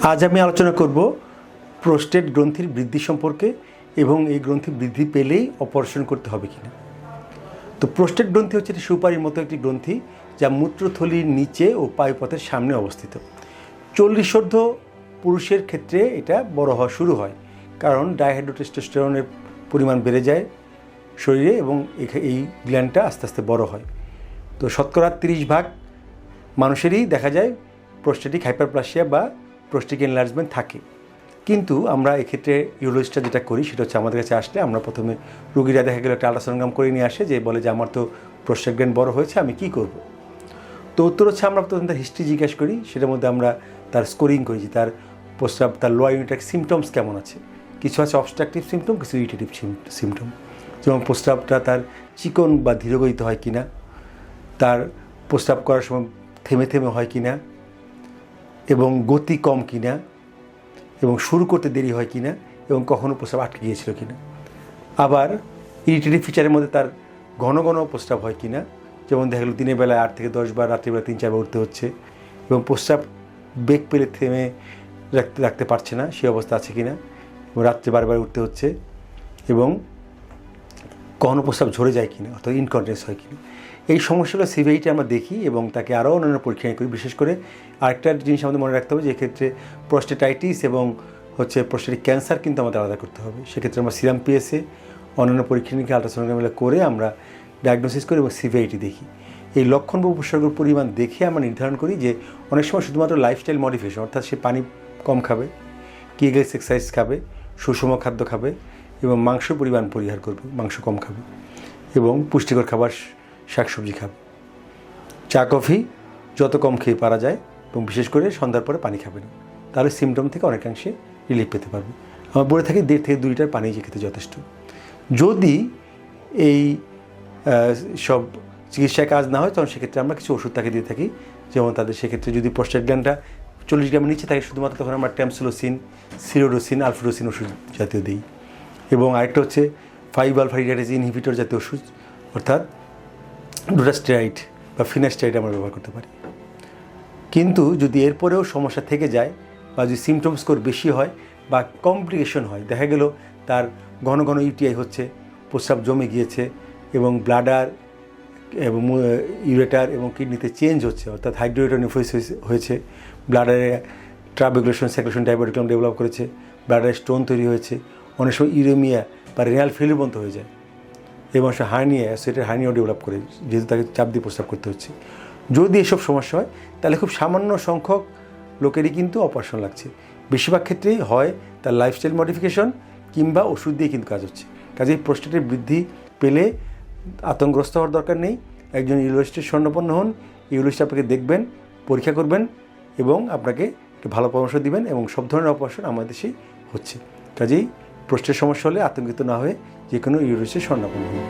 আজ আমি আলোচনা করব প্রোস্টেট গ্রন্থির বৃদ্ধি সম্পর্কে এবং এই গ্রন্থি বৃদ্ধি পেলেই অপারেশন করতে হবে কিনা। তো প্রোস্টেট গ্রন্থি হচ্ছে একটি সুপারির মতো একটি গ্রন্থি যা মূত্রথলির নিচে ও পায়ুপথের সামনে অবস্থিত। 40 পুরুষের ক্ষেত্রে এটা বড় হওয়া শুরু হয়, কারণ ডাইহাইড্রোটেস্টোস্টেরনের পরিমাণ বেড়ে যায় শরীরে এবং এই গ্ল্যান্ডটা আস্তে আস্তে বড় হয়। তো শতকরা 30% মানুষেরই দেখা যায় প্রোস্টেটিক হাইপারপ্লাসিয়া বা প্রোস্টেটিক এনলার্জমেন্ট থাকে। কিন্তু আমরা এক্ষেত্রে ইউরোলজিস্টরা যেটা করি সেটা হচ্ছে, আমাদের কাছে আসলে আমরা প্রথমে রোগীরা দেখা গেলো একটা আল্ট্রাসাউন্ড করে নিয়ে আসে, যে বলে যে আমার তো প্রোস্টেট গ্ল্যান্ড বড় হয়েছে, আমি কী করব। তো উত্তর হচ্ছে আমরা প্রথমে তার হিস্ট্রি জিজ্ঞাসা করি, সেটার মধ্যে আমরা তার স্কোরিং করি যে তার প্রস্রাব, তার লোয়ার ইউনিটারি সিমটমস কেমন আছে। কিছু আছে অবস্ট্রাকটিভ সিমটম, কিছু ইরিটেটিভ সিমটম, যেমন প্রস্রাবটা তার চিকন বা ধীরগতিত হয় কিনা, তার প্রস্রাব করার সময় থেমে থেমে হয় কিনা এবং গতি কম কিনা, এবং শুরু করতে দেরি হয় কিনা, এবং কখনও প্রস্রাব আটকে গিয়েছিল কিনা। আবার ইরিটেটিভ ফিচারের মধ্যে তার ঘন ঘন প্রস্রাব হয় কিনা, যেমন দেখা গেলো দিনের বেলায় 8 থেকে 10 বার, রাত্রিবেলা 3-4 বার উঠতে হচ্ছে, এবং প্রস্রাব বেগ পেলে থেমে রাখতে পারছে না, সেই অবস্থা আছে কিনা, এবং রাত্রে বারবার উঠতে হচ্ছে, এবং কখনও প্রস্রাব ঝরে যায় কিনা, অর্থাৎ ইনকন্টিনেন্স হয় কিনা। এই সমস্যাগুলো সিভিআইটি আমরা দেখি এবং তাকে আরও অন্যান্য পরীক্ষা করি। বিশেষ করে আরেকটা জিনিস আমাদের মনে রাখতে হবে, যে এক্ষেত্রে প্রোস্টেটাইটিস এবং প্রোস্টেটিক ক্যান্সার কিন্তু আমাদের আলাদা করতে হবে। সেক্ষেত্রে আমরা সিরাম পিএসএ, অন্যান্য পরীক্ষা নিরীক্ষা, আল্ট্রাসোনোগ্রাম করে আমরা ডায়াগনোসিস করি এবং সিভিআইটি দেখি। এই লক্ষণ বা উপসর্গের পরিমাণ দেখে আমরা নির্ধারণ করি যে অনেক সময় শুধুমাত্র লাইফস্টাইল মডিফিকেশন, অর্থাৎ সে পানি কম খাবে, কেগেলস এক্সারসাইজ খাবে, সুষম খাদ্য খাবে এবং মাংসের পরিমাণ পরিহার করবে, মাংস কম খাবে এবং পুষ্টিকর খাবার, শাকসবজি খাবে, চা কফি যত কম খেয়ে পারা যায়, এবং বিশেষ করে সন্ধ্যার পরে পানি খাবে না। তাহলে সিমটম থেকে অনেকাংশে রিলিফ পেতে পারবে। আমরা বলে থাকি 1.5 থেকে 2 লিটার পানি যে খেতে যথেষ্ট। যদি এই সব চিকিৎসায় কাজ না হয়, তখন সেক্ষেত্রে আমরা কিছু ওষুধ তাকে দিয়ে থাকি। যেমন তাদের সেক্ষেত্রে যদি প্রোস্টেট গ্ল্যান্ডটা 40 গ্রামের নিচে থাকে, শুধুমাত্র তখন আমরা ট্যামসুলোসিন, সিরোডোসিন, আলফ্রোডোসিন ওষুধ জাতীয় দিই। এবং আরেকটা হচ্ছে 5-আলফা হিডারেজ ইনহিবিটর জাতীয় ওষুধ, অর্থাৎ ডুরাস্টেরয়েড বা ফিনাস্টেরয়েড আমরা ব্যবহার করতে পারি। কিন্তু যদি এরপরেও সমস্যা থেকে যায় বা যদি সিমটম স্কোর বেশি হয় বা কমপ্লিকেশন হয়, দেখা গেল তার ঘন ঘন ইউটিআই হচ্ছে, প্রস্রাব জমে গিয়েছে এবং ব্লাডার এবং ইউরেটার এবং কিডনিতে চেঞ্জ হচ্ছে, অর্থাৎ হাইড্রোনেফ্রোসিস হয়েছে, ব্লাডারে ট্রাবেগুলেশন সার্কুলেশন ডায়াবেটিকম ডেভেলপ করেছে, ব্লাডারে স্টোন তৈরি হয়েছে, অনেক সময় ইউরেমিয়া বা রেনাল ফেলিউর পর্যন্ত হয়ে যায়, এবং সে হার্নিয়া, অ্যাসোসিয়েটেড হার্নিয়াও ডেভেলপ করে, যেহেতু তাকে চাপ দিয়ে প্রস্রাব করতে হচ্ছে। যদি এসব সমস্যা হয়, তাহলে খুব সামান্য সংখ্যক লোকেরই কিন্তু অপারেশন লাগছে। বেশিরভাগ ক্ষেত্রেই হয় তার লাইফস্টাইল মডিফিকেশন কিংবা ওষুধ দিয়ে কিন্তু কাজ হচ্ছে। কাজেই প্রোস্টেটের বৃদ্ধি পেলে আতঙ্কগ্রস্ত হওয়ার দরকার নেই। একজন ইউরোলজিস্টের শরণাপন্ন হন, ইউরোলজিস্ট আপনাকে দেখবেন, পরীক্ষা করবেন এবং আপনাকে একটু ভালো পরামর্শ দিবেন, এবং সব ধরনের অপারেশন আমাদের দেশেই হচ্ছে। কাজেই প্রোস্টেট সমস্যা হলে আতঙ্কিত না হয়ে যে কোনো ইউরোলজিস্টের শরণাপন্ন হন।